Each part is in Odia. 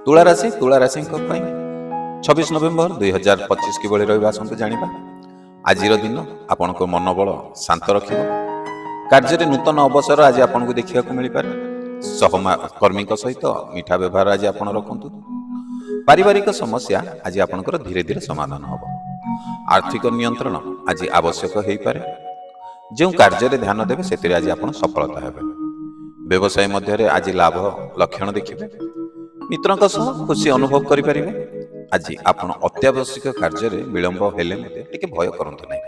ତୁଳା ରାଶି 26 ନଭେମ୍ବର 2025 କିଭଳି ରହିବ ଆସନ୍ତୁ ଜାଣିବା। ଆଜିର ଦିନ ଆପଣଙ୍କ ମନୋବଳ ଶାନ୍ତ ରଖିବ। କାର୍ଯ୍ୟରେ ନୂତନ ଅବସର ଆଜି ଆପଣଙ୍କୁ ଦେଖିବାକୁ ମିଳିପାରେ। ସହକର୍ମୀଙ୍କ ସହିତ ମିଠା ବ୍ୟବହାର ଆଜି ଆପଣ ରଖନ୍ତୁ। ପାରିବାରିକ ସମସ୍ୟା ଆଜି ଆପଣଙ୍କର ଧୀରେ ଧୀରେ ସମାଧାନ ହେବ। ଆର୍ଥିକ ନିୟନ୍ତ୍ରଣ ଆଜି ଆବଶ୍ୟକ ହୋଇପାରେ। ଯେଉଁ କାର୍ଯ୍ୟରେ ଧ୍ୟାନ ଦେବେ ସେଥିରେ ଆଜି ଆପଣ ସଫଳତା ହେବେ। ବ୍ୟବସାୟ ମଧ୍ୟରେ ଆଜି ଲାଭ ଲକ୍ଷଣ ଦେଖିବେ। ମିତ୍ରଙ୍କ ସହ ଖୁସି ଅନୁଭବ କରିପାରିବେ। ଆଜି ଆପଣ ଅତ୍ୟାବଶ୍ୟକ କାର୍ଯ୍ୟରେ ବିଳମ୍ବ ହେଲେ ମଧ୍ୟ ଟିକେ ଭୟ କରନ୍ତୁ ନାହିଁ।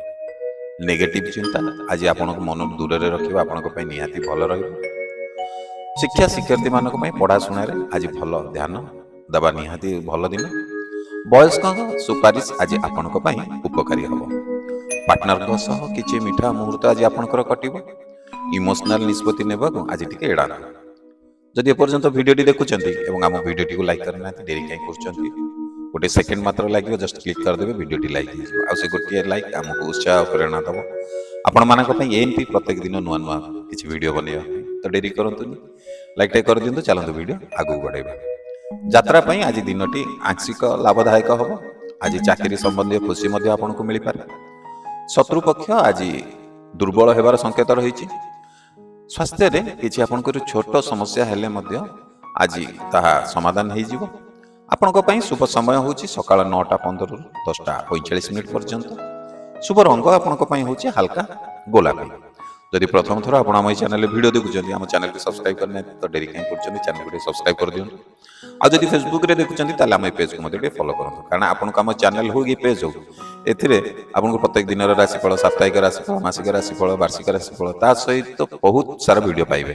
ନେଗେଟିଭ ଚିନ୍ତା ଆଜି ଆପଣଙ୍କ ମନକୁ ଦୂରରେ ରଖିବା ଆପଣଙ୍କ ପାଇଁ ନିହାତି ଭଲ ରହିବ। ଶିକ୍ଷାର୍ଥୀମାନଙ୍କ ପାଇଁ ପଢ଼ାଶୁଣାରେ ଆଜି ଭଲ ଧ୍ୟାନ ଦେବା ନିହାତି ଭଲ ଦିନ। ବୟସ୍କଙ୍କ ସୁପାରିଶ ଆଜି ଆପଣଙ୍କ ପାଇଁ ଉପକାରୀ ହେବ। ପାର୍ଟନରଙ୍କ ସହ କିଛି ମିଠା ମୁହୂର୍ତ୍ତ ଆଜି ଆପଣଙ୍କର କଟିବ। ଇମୋସନାଲ ନିଷ୍ପତ୍ତି ନେବାକୁ ଆଜି ଟିକେ ଏଡ଼ାନ୍ତୁ। ଯଦି ଏପର୍ଯ୍ୟନ୍ତ ଭିଡ଼ିଓଟି ଦେଖୁଛନ୍ତି ଏବଂ ଆମ ଭିଡ଼ିଓଟିକୁ ଲାଇକ୍ କରିନାହାନ୍ତି ଡେରି କାହିଁ କରୁଛନ୍ତି? ଗୋଟେ ସେକେଣ୍ଡ ମାତ୍ର ଲାଗିବ, ଜଷ୍ଟ କ୍ଲିକ୍ କରିଦେବେ, ଭିଡ଼ିଓଟି ଲାଇକ୍ ହେଇଯିବ। ଆଉ ସେ ଗୋଟିଏ ଲାଇକ୍ ଆମକୁ ଉତ୍ସାହ ପ୍ରେରଣା ଦେବ ଆପଣମାନଙ୍କ ପାଇଁ ଏମିତି ପ୍ରତ୍ୟେକ ଦିନ ନୂଆ ନୂଆ କିଛି ଭିଡ଼ିଓ ବନେଇବା ପାଇଁ। ତ ଡେରି କରନ୍ତୁନି, ଲାଇକ୍ଟେ କରିଦିଅନ୍ତୁ। ଚାଲନ୍ତୁ ଭିଡ଼ିଓ ଆଗକୁ ବଢ଼ାଇବା। ଯାତ୍ରା ପାଇଁ ଆଜି ଦିନଟି ଆଂଶିକ ଲାଭଦାୟକ ହେବ। ଆଜି ଚାକିରି ସମ୍ବନ୍ଧୀୟ ଖୁସି ମଧ୍ୟ ଆପଣଙ୍କୁ ମିଳିପାରେ। ଶତ୍ରୁପକ୍ଷ ଆଜି ଦୁର୍ବଳ ହେବାର ସଂକେତ ରହିଛି। ସ୍ୱାସ୍ଥ୍ୟରେ କିଛି ଆପଣଙ୍କର ଛୋଟ ସମସ୍ୟା ହେଲେ ମଧ୍ୟ ଆଜି ତାହା ସମାଧାନ ହୋଇଯିବ। ଆପଣଙ୍କ ପାଇଁ ଶୁଭ ସମୟ ହେଉଛି ସକାଳ 9ଟା 15ରୁ 10ଟା 45 ପର୍ଯ୍ୟନ୍ତ। ଶୁଭ ରଙ୍ଗ ଆପଣଙ୍କ ପାଇଁ ହେଉଛି ହାଲକା ଗୋଲାପୀ। ଯଦି ପ୍ରଥମ ଥର ଆପଣ ଆମ ଏହି ଚ୍ୟାନେଲରେ ଭିଡ଼ିଓ ଦେଖୁଛନ୍ତି, ଆମ ଚ୍ୟାନେଲକୁ ସବସ୍କ୍ରାଇବ୍ କରିନାହାନ୍ତି ତ ଡେରି କାହିଁ କରୁଛନ୍ତି? ଚ୍ୟାନେଲକୁ ଟିକେ ସବସ୍କ୍ରାଇବ୍ କରିଦିଅନ୍ତୁ। ଆଉ ଯଦି ଫେସବୁକରେ ଦେଖୁଛନ୍ତି ତାହେଲେ ଆମ ଏହି ପେଜକୁ ମଧ୍ୟ ଟିକେ ଫଲୋ କରନ୍ତୁ। କାରଣ ଆପଣଙ୍କୁ ଆମ ଚ୍ୟାନେଲ ହଉ କି ପେଜ୍ ହଉ, ଏଥିରେ ଆପଣଙ୍କୁ ପ୍ରତ୍ୟେକ ଦିନର ରାଶିଫଳ, ସାପ୍ତାହିକ ରାଶିଫଳ, ମାସିକ ରାଶିଫଳ, ବାର୍ଷିକ ରାଶିଫଳ ତା ସହିତ ବହୁତ ସାରା ଭିଡ଼ିଓ ପାଇବେ।